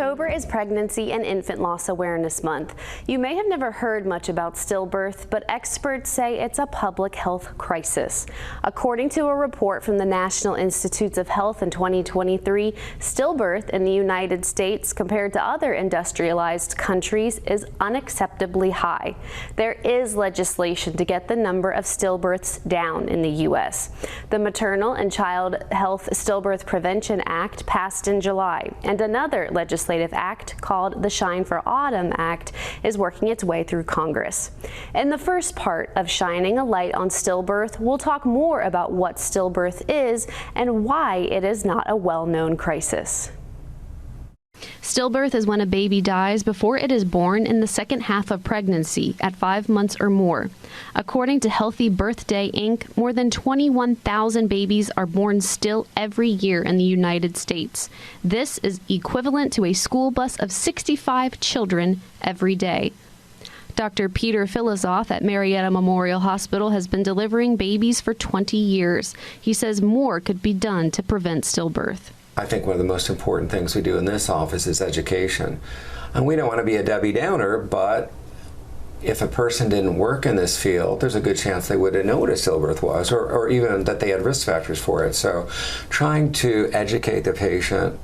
October is Pregnancy and Infant Loss Awareness Month. You may have never heard much about stillbirth, but experts say it's a public health crisis. According to a report from the National Institutes of Health in 2023, stillbirth in the United States compared to other industrialized countries is unacceptably high. There is legislation to get the number of stillbirths down in the U.S. The Maternal and Child Health Stillbirth Prevention Act passed in July, and another legislative act called the Shine for Autumn Act is working its way through Congress. In the first part of Shining a Light on Stillbirth, we'll talk more about what stillbirth is and why it is not a well-known crisis. Stillbirth is when a baby dies before it is born in the second half of pregnancy at 5 months or more. According to Healthy Birth Day, Inc., more than 21,000 babies are born still every year in the United States. This is equivalent to a school bus of 65 children every day. Dr. Peter Filozoff at Marietta Memorial Hospital has been delivering babies for 20 years. He says more could be done to prevent stillbirth. I think one of the most important things we do in this office is education. And we don't want to be a Debbie Downer, but if a person didn't work in this field, there's a good chance they wouldn't know what a stillbirth was, or even that they had risk factors for it. So trying to educate the patient,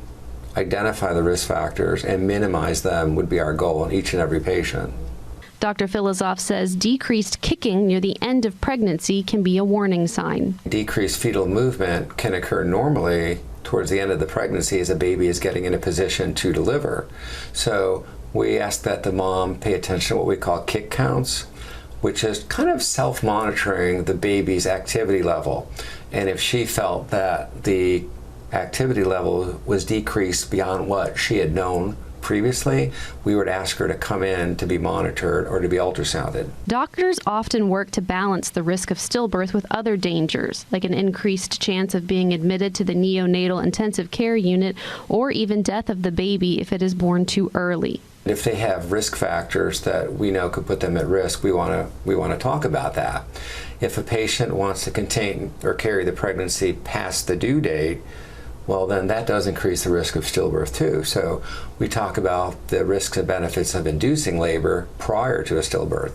identify the risk factors, and minimize them would be our goal in each and every patient. Dr. Filozoff says decreased kicking near the end of pregnancy can be a warning sign. Decreased fetal movement can occur normally towards the end of the pregnancy as a baby is getting in a position to deliver. So we ask that the mom pay attention to what we call kick counts, which is kind of self-monitoring the baby's activity level. And if she felt that the activity level was decreased beyond what she had known previously, we would ask her to come in to be monitored or to be ultrasounded. Doctors often work to balance the risk of stillbirth with other dangers, like an increased chance of being admitted to the neonatal intensive care unit or even death of the baby if it is born too early. If they have risk factors that we know could put them at risk, we want to talk about that. If a patient wants to contain or carry the pregnancy past the due date, well, then that does increase the risk of stillbirth too. So we talk about the risks and benefits of inducing labor prior to a stillbirth.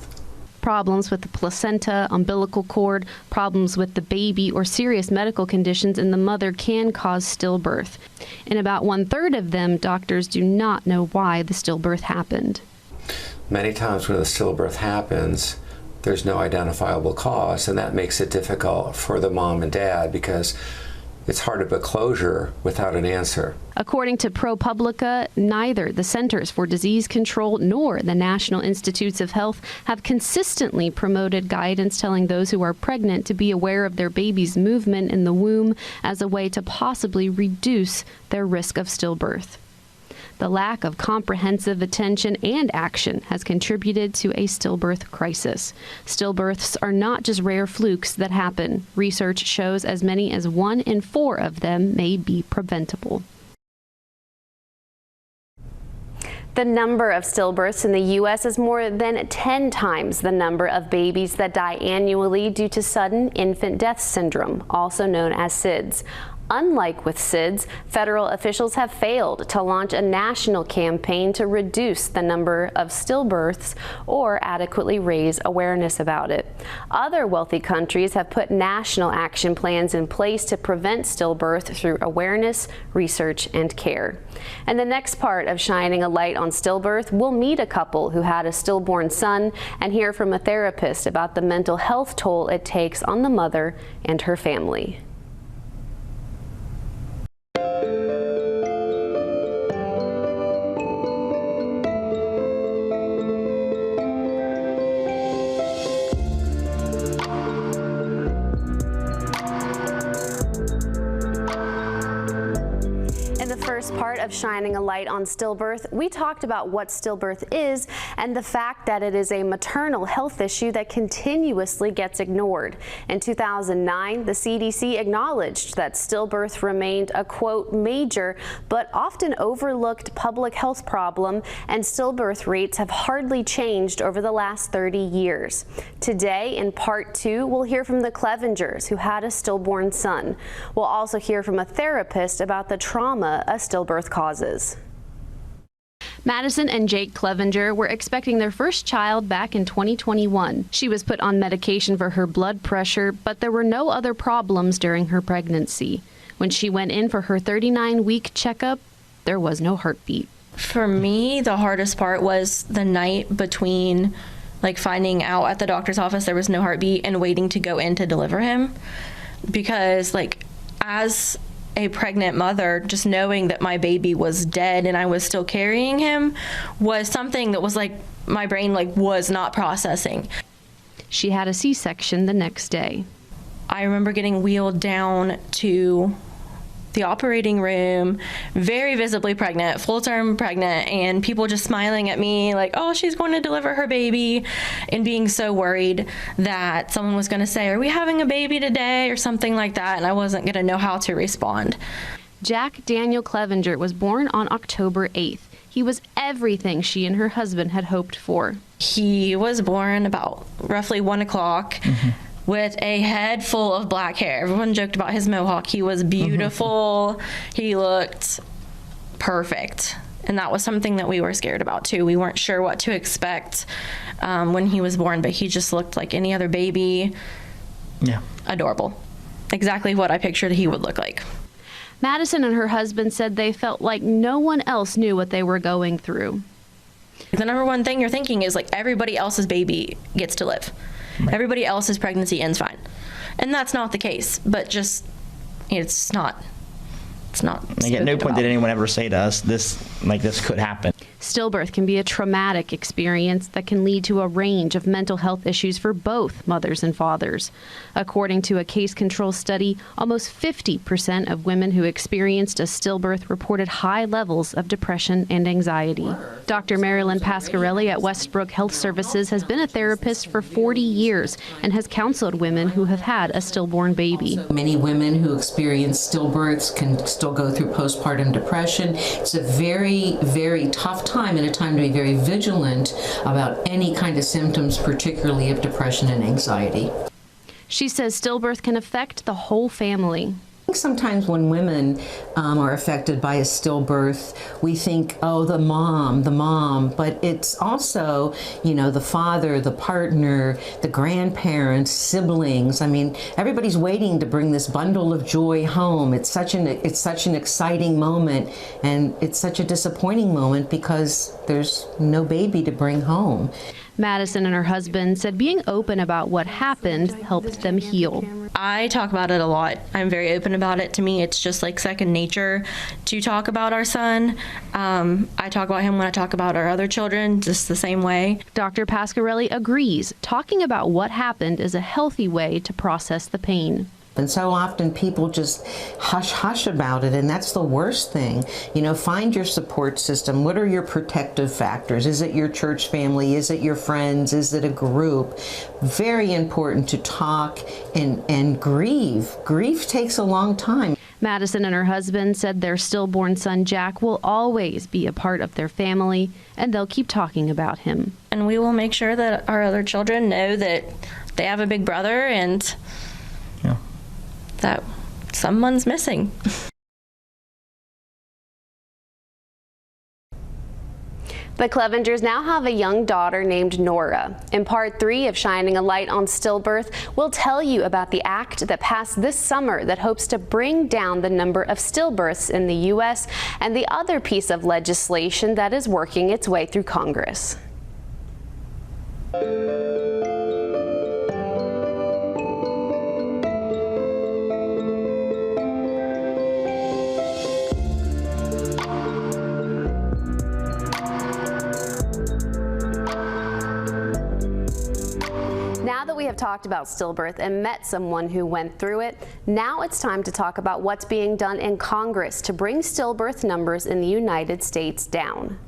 Problems with the placenta, umbilical cord, problems with the baby, or serious medical conditions in the mother can cause stillbirth. In about 1/3 of them, doctors do not know why the stillbirth happened. Many times when the stillbirth happens, there's no identifiable cause, and that makes it difficult for the mom and dad because it's hard to put closure without an answer. According to ProPublica, neither the Centers for Disease Control nor the National Institutes of Health have consistently promoted guidance telling those who are pregnant to be aware of their baby's movement in the womb as a way to possibly reduce their risk of stillbirth. The lack of comprehensive attention and action has contributed to a stillbirth crisis. Stillbirths are not just rare flukes that happen. Research shows as many as 1 in 4 of them may be preventable. The number of stillbirths in the U.S. is more than 10 times the number of babies that die annually due to sudden infant death syndrome, also known as SIDS. Unlike with SIDS, federal officials have failed to launch a national campaign to reduce the number of stillbirths or adequately raise awareness about it. Other wealthy countries have put national action plans in place to prevent stillbirth through awareness, research, and care. In the next part of Shining a Light on Stillbirth, we'll meet a couple who had a stillborn son and hear from a therapist about the mental health toll it takes on the mother and her family. First part of Shining a Light on Stillbirth, we talked about what stillbirth is and the fact that it is a maternal health issue that continuously gets ignored. In 2009, the CDC acknowledged that stillbirth remained a, quote, major but often overlooked public health problem, and stillbirth rates have hardly changed over the last 30 years. Today, in part 2, we'll hear from the Clevengers who had a stillborn son. We'll also hear from a therapist about the trauma a stillbirth causes. Madison and Jake Clevenger were expecting their first child back in 2021. She was put on medication for her blood pressure, but there were no other problems during her pregnancy. When she went in for her 39-week checkup, there was no heartbeat. For me, the hardest part was the night between finding out at the doctor's office there was no heartbeat and waiting to go in to deliver him. Because as a pregnant mother, just knowing that my baby was dead and I was still carrying him was something that was my brain was not processing. She had a C-section the next day. I remember getting wheeled down to the operating room, very visibly pregnant, full-term pregnant, and people just smiling at me oh, she's going to deliver her baby, and being so worried that someone was going to say, are we having a baby today, or something like that, and I wasn't going to know how to respond. Jack Daniel Clevenger was born on October 8th. He was everything she and her husband had hoped for. He was born about roughly 1 o'clock. With a head full of black hair. Everyone joked about his mohawk. He was beautiful. He looked perfect. And that was something that we were scared about too. We weren't sure what to expect when he was born, but he just looked like any other baby. Yeah. Adorable. Exactly what I pictured he would look like. Madison and her husband said they felt like no one else knew what they were going through. The number one thing you're thinking is everybody else's baby gets to live. Right. Everybody else's pregnancy ends fine. And that's not the case, but just, it's not. At no point did anyone ever say to us, this could happen. Stillbirth can be a traumatic experience that can lead to a range of mental health issues for both mothers and fathers. According to a case control study, almost 50% of women who experienced a stillbirth reported high levels of depression and anxiety. Dr. Marilyn Pasquarelli at Westbrook Health Services has been a therapist for 40 years and has counseled women who have had a stillborn baby. Many women who experience stillbirths can still go through postpartum depression. It's a very, very tough time, and a time to be very vigilant about any kind of symptoms, particularly of depression and anxiety. She says stillbirth can affect the whole family. Sometimes when women are affected by a stillbirth, we think, oh, the mom, but it's also, the father, the partner, the grandparents, siblings. I mean, everybody's waiting to bring this bundle of joy home. It's such an exciting moment, and it's such a disappointing moment because there's no baby to bring home. Madison and her husband said being open about what happened helped them heal. I talk about it a lot. I'm very open about it. To me, it's just second nature to talk about our son. I talk about him when I talk about our other children, just the same way. Dr. Pasquarelli agrees. Talking about what happened is a healthy way to process the pain. And so often people just hush about it, and that's the worst thing. Find your support system. What are your protective factors? Is it your church family? Is it your friends? Is it a group? Very important to talk and grieve. Grief takes a long time. Madison and her husband said their stillborn son Jack will always be a part of their family, and they'll keep talking about him. And we will make sure that our other children know that they have a big brother and that someone's missing. The Clevengers now have a young daughter named Nora. In part 3 of Shining a Light on Stillbirth, we'll tell you about the act that passed this summer that hopes to bring down the number of stillbirths in the U.S. and the other piece of legislation that is working its way through Congress. Now that we have talked about stillbirth and met someone who went through it, now it's time to talk about what's being done in Congress to bring stillbirth numbers in the United States down.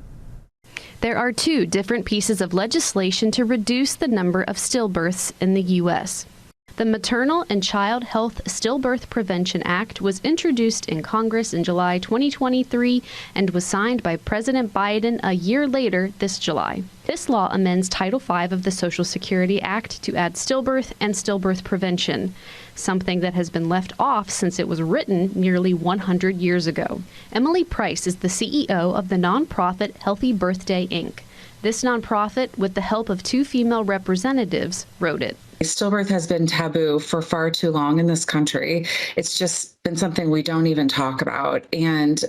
There are 2 different pieces of legislation to reduce the number of stillbirths in the U.S. The Maternal and Child Health Stillbirth Prevention Act was introduced in Congress in July 2023 and was signed by President Biden a year later this July. This law amends Title V of the Social Security Act to add stillbirth and stillbirth prevention. something that has been left off since it was written nearly 100 years ago. Emily Price is the CEO of the nonprofit Healthy Birthday, Inc. This nonprofit, with the help of 2 female representatives, wrote it. Stillbirth has been taboo for far too long in this country. It's just been something we don't even talk about. And,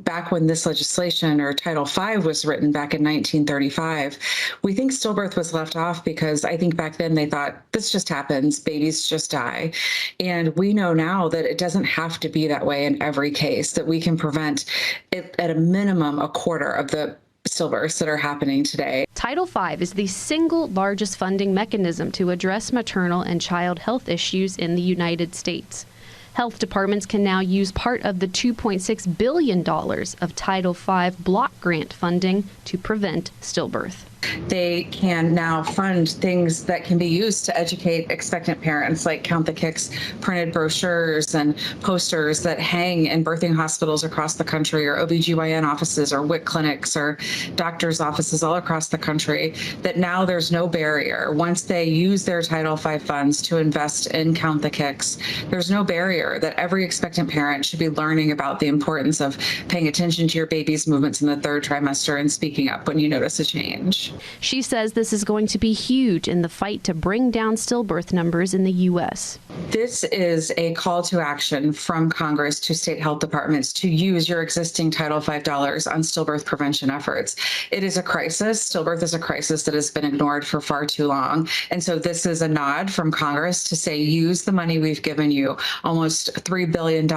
back when this legislation or Title V was written back in 1935, we think stillbirth was left off because I think back then they thought this just happens, babies just die. And we know now that it doesn't have to be that way in every case, that we can prevent it at a minimum a quarter of the stillbirths that are happening today. Title V is the single largest funding mechanism to address maternal and child health issues in the United States. Health departments can now use part of the $2.6 billion of Title V block grant funding to prevent stillbirth. They can now fund things that can be used to educate expectant parents, like Count the Kicks printed brochures and posters that hang in birthing hospitals across the country, or OBGYN offices, or WIC clinics, or doctors' offices all across the country, that now there's no barrier. Once they use their Title V funds to invest in Count the Kicks, there's no barrier that every expectant parent should be learning about the importance of paying attention to your baby's movements in the 3rd trimester and speaking up when you notice a change. She says this is going to be huge in the fight to bring down stillbirth numbers in the U.S. This is a call to action from Congress to state health departments to use your existing Title V dollars on stillbirth prevention efforts. It is a crisis. Stillbirth is a crisis that has been ignored for far too long. And so this is a nod from Congress to say, use the money we've given you, almost $3 billion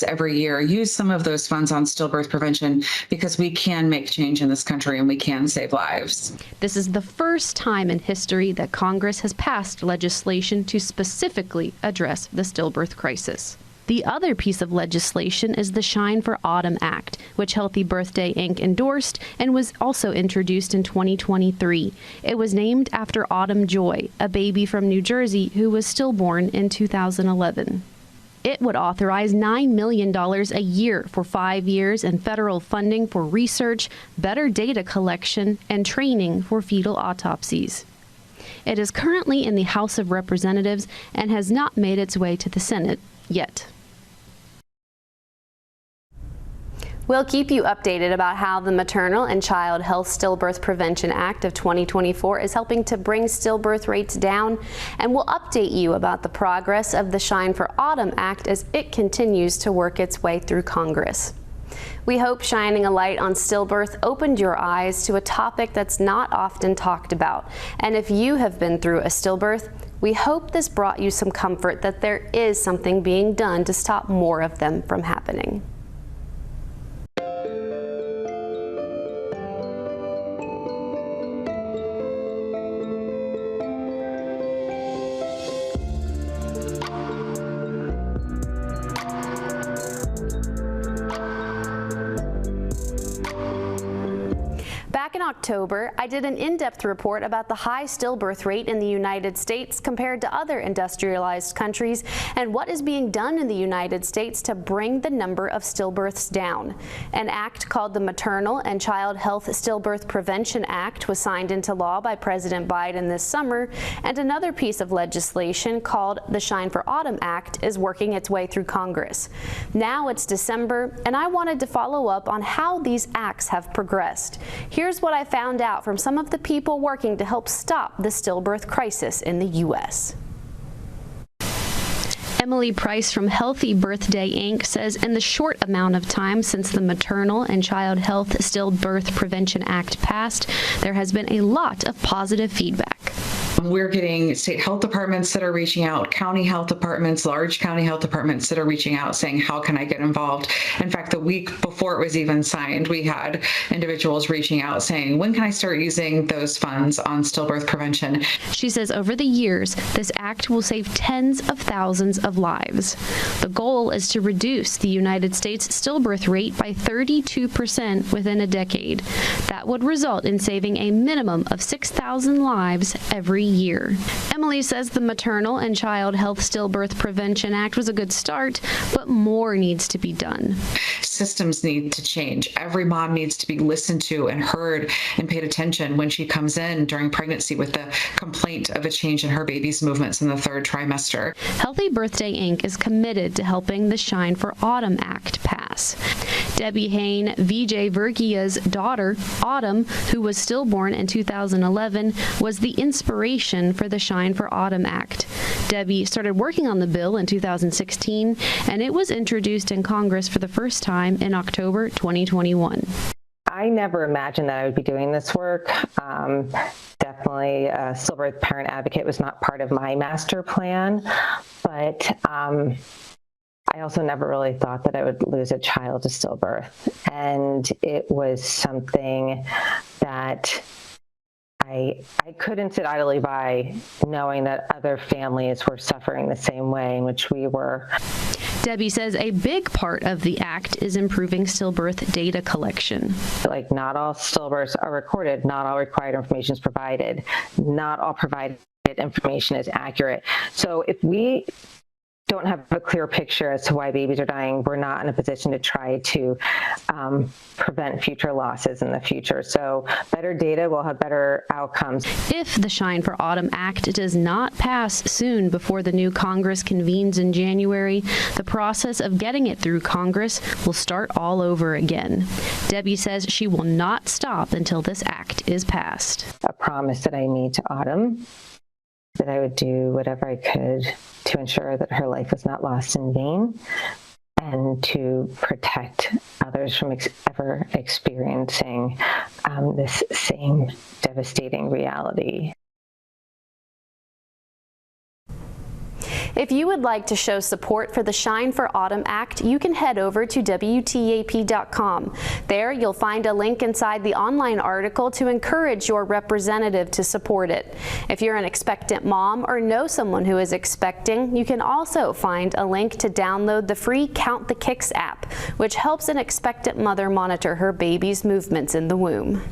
every year. Use some of those funds on stillbirth prevention, because we can make change in this country and we can save lives. This is the first time in history that Congress has passed legislation to specifically address the stillbirth crisis. The other piece of legislation is the Shine for Autumn Act, which Healthy Birthday, Inc. endorsed and was also introduced in 2023. It was named after Autumn Joy, a baby from New Jersey who was stillborn in 2011. It would authorize $9 million a year for 5 years and federal funding for research, better data collection, and training for fetal autopsies. It is currently in the House of Representatives and has not made its way to the Senate yet. We'll keep you updated about how the Maternal and Child Health Stillbirth Prevention Act of 2024 is helping to bring stillbirth rates down, and we'll update you about the progress of the Shine for Autumn Act as it continues to work its way through Congress. We hope shining a light on stillbirth opened your eyes to a topic that's not often talked about. And if you have been through a stillbirth, we hope this brought you some comfort that there is something being done to stop more of them from happening. Back in October, I did an in-depth report about the high stillbirth rate in the United States compared to other industrialized countries and what is being done in the United States to bring the number of stillbirths down. An act called the Maternal and Child Health Stillbirth Prevention Act was signed into law by President Biden this summer, and another piece of legislation called the Shine for Autumn Act is working its way through Congress. Now it's December, and I wanted to follow up on how these acts have progressed. Here's what I found out from some of the people working to help stop the stillbirth crisis in the U.S. Emily Price from Healthy Birthday, Inc. says in the short amount of time since the Maternal and Child Health Stillbirth Prevention Act passed, there has been a lot of positive feedback. We're getting state health departments that are reaching out, county health departments, large county health departments that are reaching out saying, how can I get involved? In fact, the week before it was even signed, we had individuals reaching out saying, when can I start using those funds on stillbirth prevention? She says over the years, this act will save tens of thousands of lives. The goal is to reduce the United States stillbirth rate by 32% within a decade. That would result in saving a minimum of 6,000 lives every year. Emily says the Maternal and Child Health Stillbirth Prevention Act was a good start, but more needs to be done. Systems need to change. Every mom needs to be listened to and heard and paid attention when she comes in during pregnancy with the complaint of a change in her baby's movements in the 3rd trimester. Healthy Birthday Inc. is committed to helping the Shine for Autumn Act pass. Debbie Hain, Vijay Vergia's daughter, Autumn, who was stillborn in 2011, was the inspiration for the Shine for Autumn Act. Debbie started working on the bill in 2016, and it was introduced in Congress for the first time in October 2021. I never imagined that I would be doing this work. Definitely, stillbirth parent advocate was not part of my master plan, but I also never really thought that I would lose a child to stillbirth. And it was something that I couldn't sit idly by, knowing that other families were suffering the same way in which we were. Debbie says a big part of the act is improving stillbirth data collection. Like, not all stillbirths are recorded, not all required information is provided, not all provided information is accurate. So if we don't have a clear picture as to why babies are dying, we're not in a position to try to prevent future losses in the future. So better data will have better outcomes. If the Shine for Autumn Act does not pass soon before the new Congress convenes in January, the process of getting it through Congress will start all over again. Debbie says she will not stop until this act is passed. A promise that I made to Autumn, that I would do whatever I could to ensure that her life was not lost in vain, and to protect others from ever experiencing this same devastating reality. If you would like to show support for the Shine for Autumn Act, you can head over to WTAP.com. There you'll find a link inside the online article to encourage your representative to support it. If you're an expectant mom or know someone who is expecting, you can also find a link to download the free Count the Kicks app, which helps an expectant mother monitor her baby's movements in the womb.